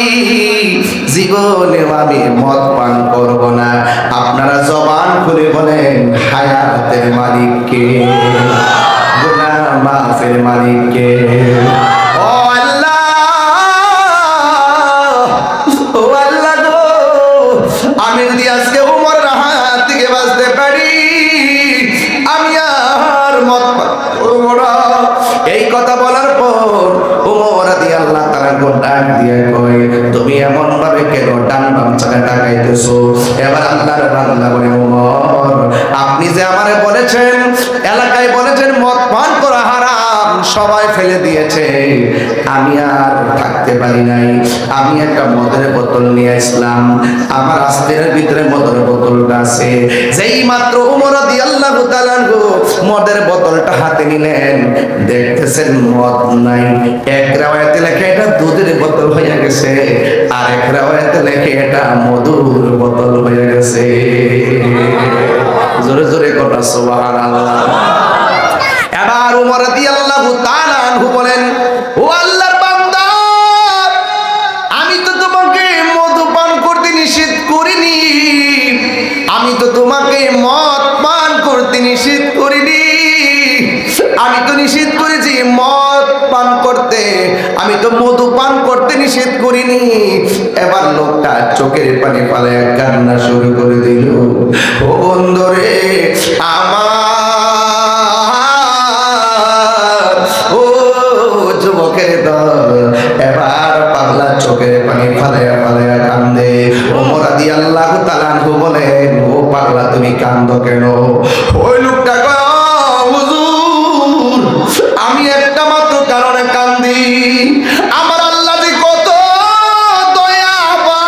জীবনে আমি মদ পান করব না। আপনারা জবান খুলে বলেন হায়াতের মালিক কে? গুনাহ মাফের মালিক কে? ও আল্লাহ, ও আল্লাহ গো, আমি যদি আজকে উমরের হাত থেকে বাঁচতে পারি, আমি আর মদ পান করব না। এই কথা বলার পর উমর রাদিয়াল্লাহু তাআলা ডাক দিয়ে কয়, তুমি এমন ভাবে কেন ডান বাম চাকা তাকাইতেছো? এবার আল্লাহর বান্দা বলে, উমর আপনি যে আমারে বলেছেন, এলাকায় বলেছেন মদ পান করা হারাম, সবাই ফেলে দিয়েছে, আমি আর থাকতে পারি নাই, আমি একটা মদের বোতল নিয়ে আসলাম, আমার আস্তের ভিতরে মদের বোতলটা আছে। যেই মাত্র উমর রাদিয়াল্লাহু তাআলা মদের বোতলটা হাতে নিলেন, দেখতেছেন মদ নাই। এক রাওয়ায়াতে লেখে এটা দুধের বোতল হয়ে গেছে, আর এক রাওয়ায়াতে লেখে এটা মধুর বোতল হয়ে গেছে। জোরে জোরে কথা সুবহানাল্লাহ। এবার উমর রাদিয়াল্লাহু তাআলা আনহু বলেন, ও আল্লাহর বান্দা, আমি তো তোমাকে মধু পান করতে নিষেধ করিনি, আমি তো তোমাকে মদ পান করতে নিষেধ করিনি, আমি তো নিষেধ করেছি মদ পান করতে, আমি তো মধু পান করতে নিষেধ করিনি। এবার লোকটা চোখের পানি ফেলে কান্না শুরু করে দিল। ও বন্ধুরে আমার, ও যুবকের দল, এবার পাগলা চোখের পানি ফালাইয়া ফালাইয়া কান্দে। ওমর রাদিয়াল্লাহু তাআলা আনহু বলেন, ও পাগলা তুমি কান্দো কেন? ওই লোকটা কয়, হুজুর আমি একটা মাত্র কারণে কান্দি, আমার আল্লাহ যে কত দয়াবান,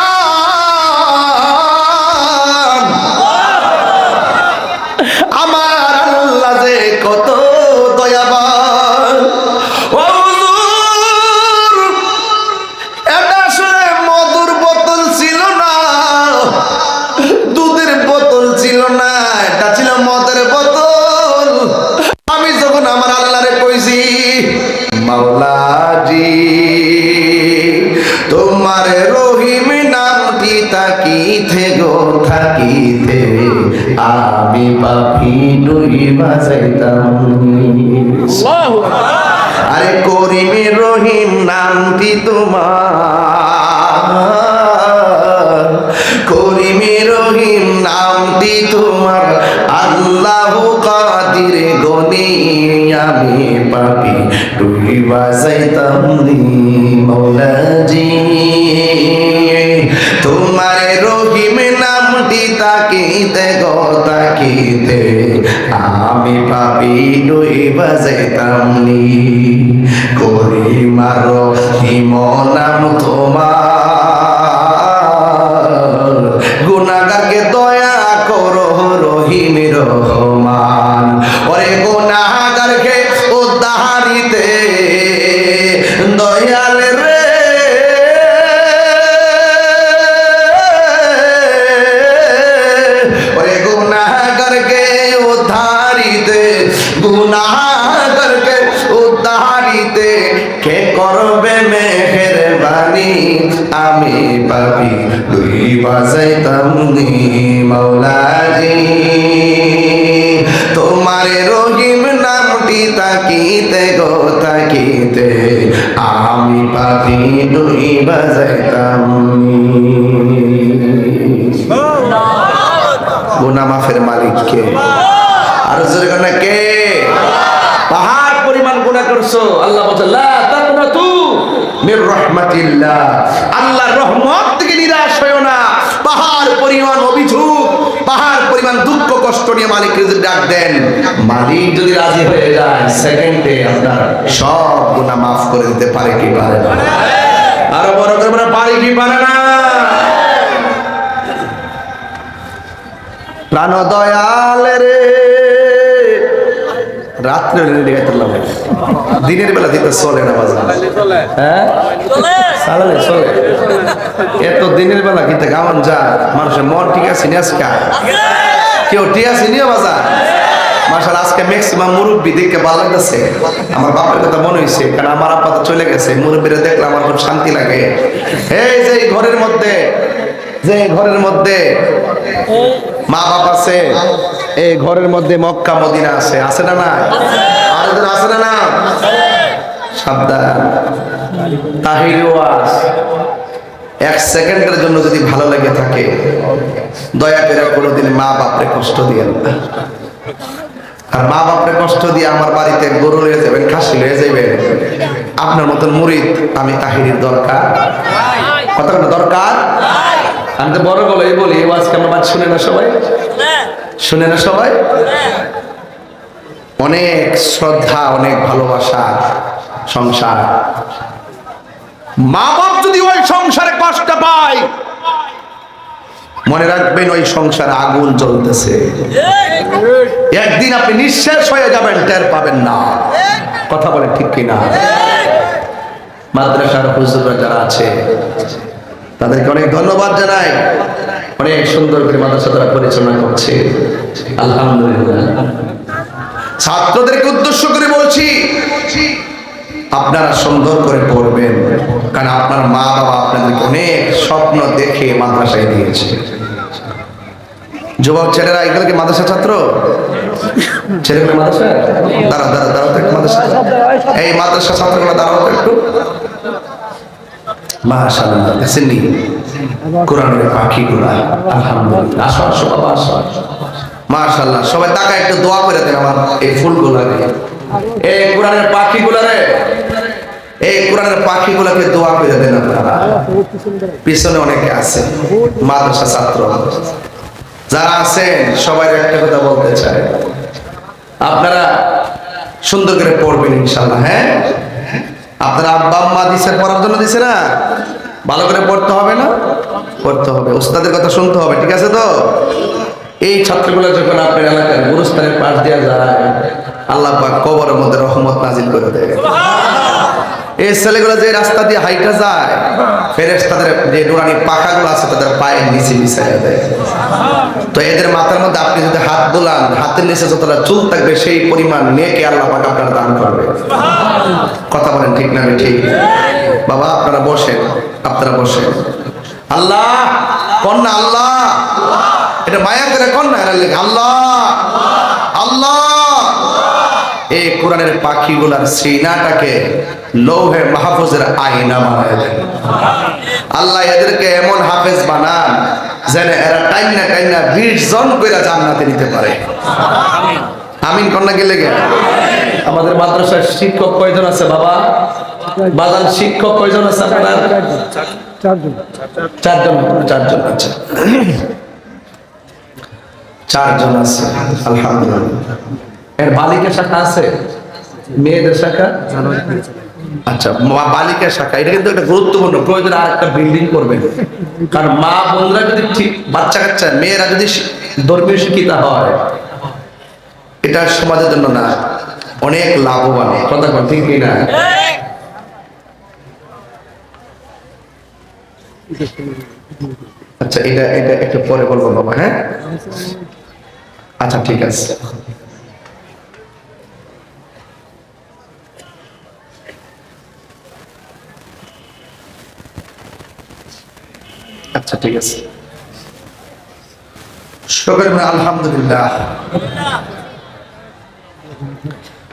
আমার আল্লাহ যে কত দয়াবান। ও হুজুর এটা আসলে মধুর বোতল ছিল না, থাকিতে আমি পাপি ডুইবা যাইতাম। আরে করিম রহিম নামটি তোমার, করিম রহিম নামটি তোমার, আল্লাহ কাদির গনি আমি পাপি ডুইবা যাইতাম নি মৌলাজি। তোমার রহিম নামটি তাকিতে গো তাকিতে আমি পাপি ডুইবা যাইতাম নি। করিম আর রহিম নাম তোমার, গুনাহগারকে দয়া করো রহিম রহমান। ওরে গুনাহগারকে উদ্ধারিতে দয়াল রে, ওরে গুনাহগারকে উদ্ধারিতে, গুনাহগারকে উদ্ধারিতে কে করবে মেহেরবানি আমি পাপি ডুইবা যাইতাম নি মৌলাজি। তোমার রহিম নামটি তাকিতে গো তাকিতে আমি পাপি ডুইবা যাইতাম নি। গুনাহ মাফের মালিক কে? আর জোরে করে কে? পাহাড় পরিমাণ গুনাহ করছো, আল্লাহ বলেন লা তাকনাতু মির রাহমাতিল্লাহ, আল্লাহর রহমত থেকে নিরাশ হয়ো না। পাহাড় পরিমাণ অভিযোগ, পাহাড় পরিমাণ দুঃখ কষ্ট নিয়ে মালিককে যদি ডাক দেন, মালিক যদি রাজি হয়ে যায় সেকেন্ডে আপনার সব গুনাহ মাফ করে দিতে পারে কি পারে না? আরো বড় করে বলে পারে কি পারে না? প্রাণ দয়াল রে, রাত্রে দিনের বেলা দিতে চলে না বাজার, হ্যাঁ চলে। এত দিনের বেলা কিন্তু কেমন যা মানুষের মন ঠিক আছে নি? আজকে কেউ ঠিক আছে নিও বাজার মাশাআল্লাহ। আজকে ম্যাক্সিমাম মুরব্বী দেখে ভালো লাগতেছে। আমার বাপের কথা মনে হয়েছে, কারণ আমার আব্বা তো চলে গেছে, মুরব্বীরা দেখলে আমার খুব শান্তি লাগে। এই যে ঘরের মধ্যে, যে ঘরের মধ্যে মা বাপ আছে, এই ঘরের মধ্যে মক্কা মদিনা আছে, আছে না না? আরেকজন আছে না না? সাবধান, তাহির ওয়াজ এক সেকেন্ডের জন্য যদি ভালো লেগে থাকে, দয়া করে কোনোদিন মা বাপরে কষ্ট দিয়েন না। আর মা বাপরে কষ্ট দিয়ে আমার বাড়িতে গরু লয়ে যাবেন, খাসি লয়ে যাবেন, আপনার মতন মুরিদ আমি তাহিরের দরকার, কতটা দরকার। আমি তো বড় গলায় বলি, ওয়াজ কেমন বাদ শুনে না সবাই? শুনে না সবাই? অনেক শ্রদ্ধা, অনেক ভালোবাসা সংসার। মা বাপ যদি ওই সংসারে কষ্ট পায়, মনে রাখবেন ওই সংসারে আগুন জ্বলতেছে, একদিন আপনি নিঃশেষ হয়ে যাবেন, টের পাবেন না। কথা বলে ঠিক কিনা? মাদ্রাসার হুজুররা যারা আছে তাদেরকে অনেক ধন্যবাদ জানাই, অনেক সুন্দর করে মাদ্রাসা তারা পরিচালনা করছে, আলহামদুলিল্লাহ। ছাত্রদেরকে উদ্দেশ্য করে বলছি, আপনারা সুন্দর করে পড়বেন, কারণ আপনার মা বাবা আপনাদেরকে অনেক স্বপ্ন দেখে মাদ্রাসায় দিয়েছে। যুবক ছেলেরা এগুলো কি মাদ্রাসা ছাত্র? ছেলেগুলো মাদ্রাসা, দাঁড়াও দাঁড়াও দাঁড়াও তো একটু, মাদ্রাসা এই মাদ্রাসা ছাত্রগুলো দাঁড়াও তো একটু। মাশাআল্লাহ, দেখছেননি কোরআনের পাখিগুলা, আলহামদুলিল্লাহ। আসো আসো বাবা আসো, মাশাআল্লাহ। সবাই টাকা একটু দোয়া করে দেন আমার এই ফুলগুলাকে, এই কোরআনের পাখিগুলারে, এই কোরআনের পাখিগুলাকে দোয়া করে দেন আপনারা। পিছনে অনেকে আছে মাদ্রাসা ছাত্র, যারা আছেন সবাই একটা কথা বলতে চাই, আপনারা সুন্দর করে পড়বেন ইনশাআল্লাহ। হ্যাঁ, আপনারা আব্বা আম্মা দিছে পড়ার জন্য দিছে না, ভালো করে পড়তে হবে না? পড়তে হবে, ওস্তাদের কথা শুনতে হবে, ঠিক আছে তো? এই ছাত্রগুলো যখন আপনার এলাকার গুরুস্থানের পাশ দিয়ে যায়, আল্লাহ পাক কবরের মধ্যে রহমত নাজিল করে দেয়। এই ছেলেগুলো যে রাস্তা দিয়ে হাইটা যায়, ফেরেশতাদের যে নুরানি পাখাগুলো আছে তাদের পায়ের নিচে বিছাইয়া দেয়। তো এদের মাথার মধ্যে আপনি যদি হাত দোলান, হাতের নিচে যতটা চুল থাকবে সেই পরিমাণ নেকি আল্লাহ পাক আপনার দান করবে। কথা বলেন ঠিক না? ঠিক বাবা, আপনারা বসেন, আপনারা বসেন। আল্লাহ কন্যা, আল্লাহ এটা মায়া করে কোন না আল্লাহ আল্লাহ। এই কোরআনের পাখিগুলার সিনাটাকে লৌহে মাহফুজের আয়না বানায় দেন আল্লাহ। এদেরকে এমন হাফেজ বানান যেন এরা টাইনা টাইনা 20 জন কইরা জান্নাতে নিতে পারে। আমিন কন্যা গেলে গে। আমাদের মাদ্রাসার শিক্ষক কয়জন আছে বাবা? বাজান শিক্ষক কয়জন আছে আপনার? চারজন আছে। 4 জন আছে আলহামদুলিল্লাহ। এর বালিকা শাখা আছে, মেয়েদের শাখা? আচ্ছা, বালিকা শাখা। এটা কিন্তু একটা গুরুত্বপূর্ণ, প্রয়োজনে আর একটা বিল্ডিং করবেন। কারণ মা বোনরা যদি ঠিক, বাচ্চা কাচ্চা মেয়েরা যদি ধর্মীয় শিক্ষিত হয়, এটা সমাজের জন্য না অনেক লাভবান। কথা বল ঠিক না? আচ্ছা, এটা এটা একটু পরে বলবো বাবা। হ্যাঁ আচ্ছা ঠিক আছে। আচ্ছা ঠিক আছে, সকলে বলেন আলহামদুলিল্লাহ।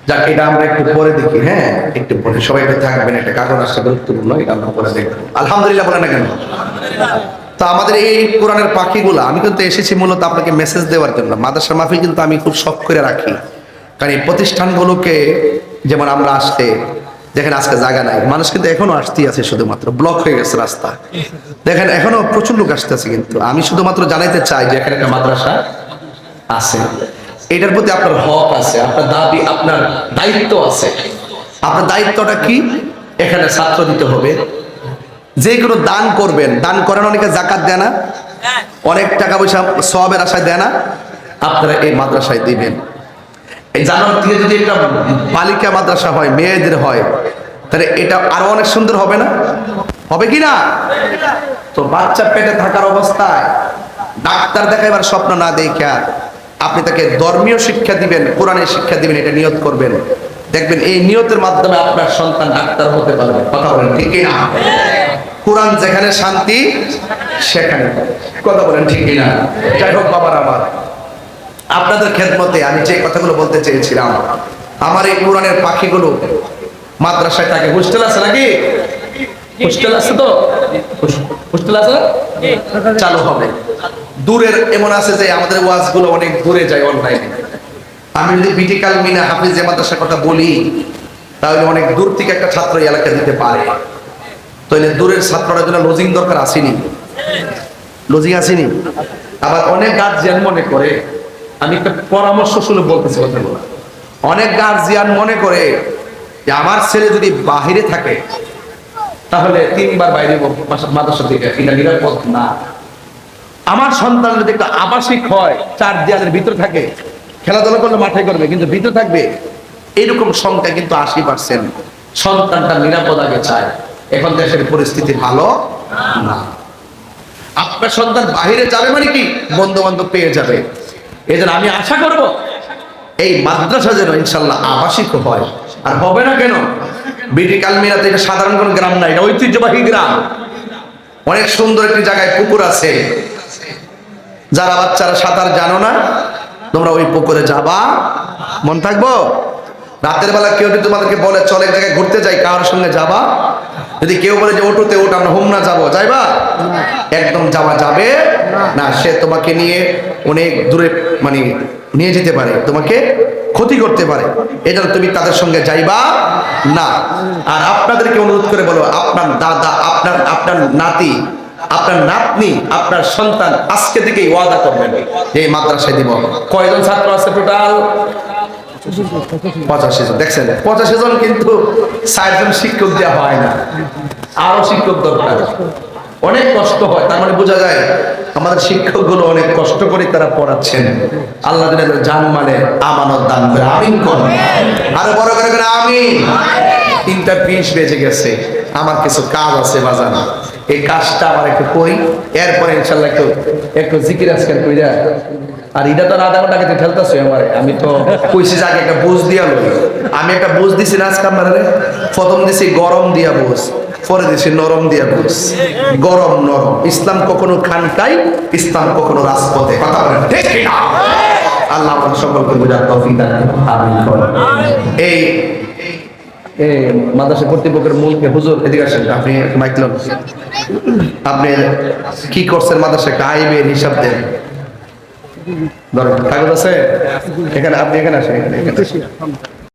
যাক, এটা আমরা একটু পরে দেখি। হ্যাঁ একটু পরে সবাই একটু থাকবেন, একটা কারণ আসছে গুরুত্বপূর্ণ, এটা আমরা পরে দেখবো। আলহামদুলিল্লাহ বলে না কেন? তা আমাদের এই কোরআনের পাখিগুলো, আমি কিন্তু এসেছি মূলত আপনাকে মেসেজ দেওয়ার জন্য। মাদ্রাসা মাহফিল কিন্তু আমি খুব শখ করে রাখি, কারণ এই প্রতিষ্ঠানগুলোকে যেমন আমরা আসতে দেখেন, আজকে জায়গা নাই, মানুষ কিন্তু এখনো আসতেই আছে, শুধুমাত্র ব্লক হয়ে গেছে রাস্তা। দেখেন এখনো প্রচুর লোক আসতেছে, কিন্তু আমি শুধুমাত্র জানাইতে চাই যে এখানে একটা মাদ্রাসা আছে, এটার প্রতি আপনার হক আছে, আপনার দাবি, আপনার দায়িত্ব আছে। আপনার দায়িত্বটা কি? এখানে ছাত্র দিতে হবে, যে কোনো দান করবেন। দান করেন, অনেকে জাকাত দেয় না, অনেক টাকা পয়সা সওয়াবের আশায় দেয় না, আপনারা এই মাদ্রাসায় দিবেন। এই জানুয়ারি থেকে যদি একটা বালিকা মাদ্রাসা হয়, মেয়েদের হয়, তাহলে এটা আরো অনেক সুন্দর হবে না? হবে কি না? তো বাচ্চা পেটে থাকার অবস্থায় ডাক্তার দেখাইবার স্বপ্ন না দেখা আপনি তাকে ধর্মীয় শিক্ষা দিবেন, কোরআনের শিক্ষা দিবেন, এটা নিয়ত করবেন। দেখবেন এই নিয়তের মাধ্যমে আপনার সন্তান ডাক্তার হতে পারবে। কথা বলেন ঠিক না? কোরআন যেখানে শান্তি সেখানে। কথা বলেন ঠিক না? যাই হোক বাবার, আমার আপনাদের খেদমতে আমি যে কথাগুলো বলতে চেয়েছিলাম, আমার এই কোরআনের পাখিগুলো মাদ্রাসায় থাকে। হোস্টেল আছে নাকি? হোস্টেল আছে তো? হোস্টেল আছে, চালু হবে। দূরের এমন আছে যে আমাদের ওয়াজগুলো অনেক দূরে যায় অনলাইনে। আমি যদি বিটিকাল মিনা হাফিজ মাদ্রাসার কথা বলি, তাহলে অনেক দূর থেকে একটা ছাত্র এই এলাকায় দিতে পারে। তাহলে দূরের ছাত্ররা জন্য লজিং দরকার আসেনি? লজিং আসেনি? আবার অনেক গার্জিয়ান মনে করে, আমি একটা পরামর্শ শুনে বলতেছি কথাগুলো, অনেক গার্জিয়ান মনে করে যে আমার ছেলে যদি বাহিরে থাকে তাহলে 3 বার বাইরে মাদ্রাসা থেকে, এটা নিরাপদ না। আমার সন্তান যদি একটা আবাসিক হয়, 4 দেয়ালের ভিতরে থাকে, খেলাধুলা করলে মাঠে করবে, কিন্তু ভিতরে থাকবে, এরকম সংখ্যা কিন্তু 80%। সন্তানটা নিরাপদ আগে চায়। এখন দেশের পরিস্থিতি ভালো না। আপনার সন্তান বাহিরে যাবে মানে কি, বন্ধু বান্ধব পেয়ে যাবে। এই জন্য আমি আশা করব এই মাদ্রাসা যেন ইনশাল্লাহ আবাসিক হয়। আর হবে না কেন? বিটি কালমিরাতে এটা সাধারণ কোন গ্রাম না, এটা ঐতিহ্যবাহী গ্রাম। অনেক সুন্দর একটি জায়গায় পুকুর আছে। যারা বাচ্চারা সাঁতার জানো না, তোমরা ওই পুকুরে যাবা, মন থাকবো। রাতের বেলা কেউ যদি তোমাদেরকে বলে চল এক জায়গায় ঘুরতে যাই, কারোর সঙ্গে যাবা? যদি কেউ বলে যে ওটুতে ওঠ, আমরা হোমনা যাবো, যাইবা? একদম যাওয়া যাবে না। সে তোমাকে নিয়ে অনেক দূরে মানে নিয়ে যেতে পারে, তোমাকে ক্ষতি করতে পারে। এজন্য তুমি তাদের সঙ্গে যাইবা না। আর আপনাদেরকে অনুরোধ করে বলো, আপনার দাদা, আপনার নাতি, আপনার নাতনি, আপনার সন্তান আজকে থেকেই ওয়াদা করবেন যে এই মাদ্রাসায় দিব। কয়জন ছাত্র আছে টোটাল? 85 জন। দেখছেন 85 জন, কিন্তু 4 জন শিক্ষক দেওয়া হয় না, আরো শিক্ষক দরকার। অনেক কষ্ট হয়, তার মানে বোঝা যায় আমাদের শিক্ষকগুলো অনেক কষ্ট করে তারা পড়াচ্ছেন। আল্লাহ যেন জান মানে আমানত দান করে। আমিন কোন? আরো বড় করে করে আমিন। 3:20 বেজে গেছে, আমার কিছু কাজ আছে বাজানো, এই কাজটা আমার একটু করি, এরপরে ইনশাল্লাহ একটু জিকির আজকাল করি যায়। আর এটা তো আধা ঘন্টা আগে ঠেলতেছে আমার, আমি তো কইছি যে আগে একটা বুঝ দিয়া লই। আমি একটা বুঝ দিছি না আজকে আপনারা, প্রথম দিছি গরম দিয়া বুঝ, পরে দেশে নরম দিয়া বুঝ, গরম নরম। ইসলাম কখনো খানটাই, ইসলাম কখনো রাজপথে। কথা বলেন ঠিক কি না? আল্লাহ আমাদের সকলকে বোঝার তৌফিক দান করুন। আমিন। এই মাদ্রাসা কর্তৃপক্ষের মূলকে হুজুর এদিকে আসেন, আপনি মাইক লন। আপনি কি করছেন মাদ্রাসা একটা আইবের হিসাব দেন, ধরেন কাগজ আছে এখানে, আপনি এখানে আসেন, এখানে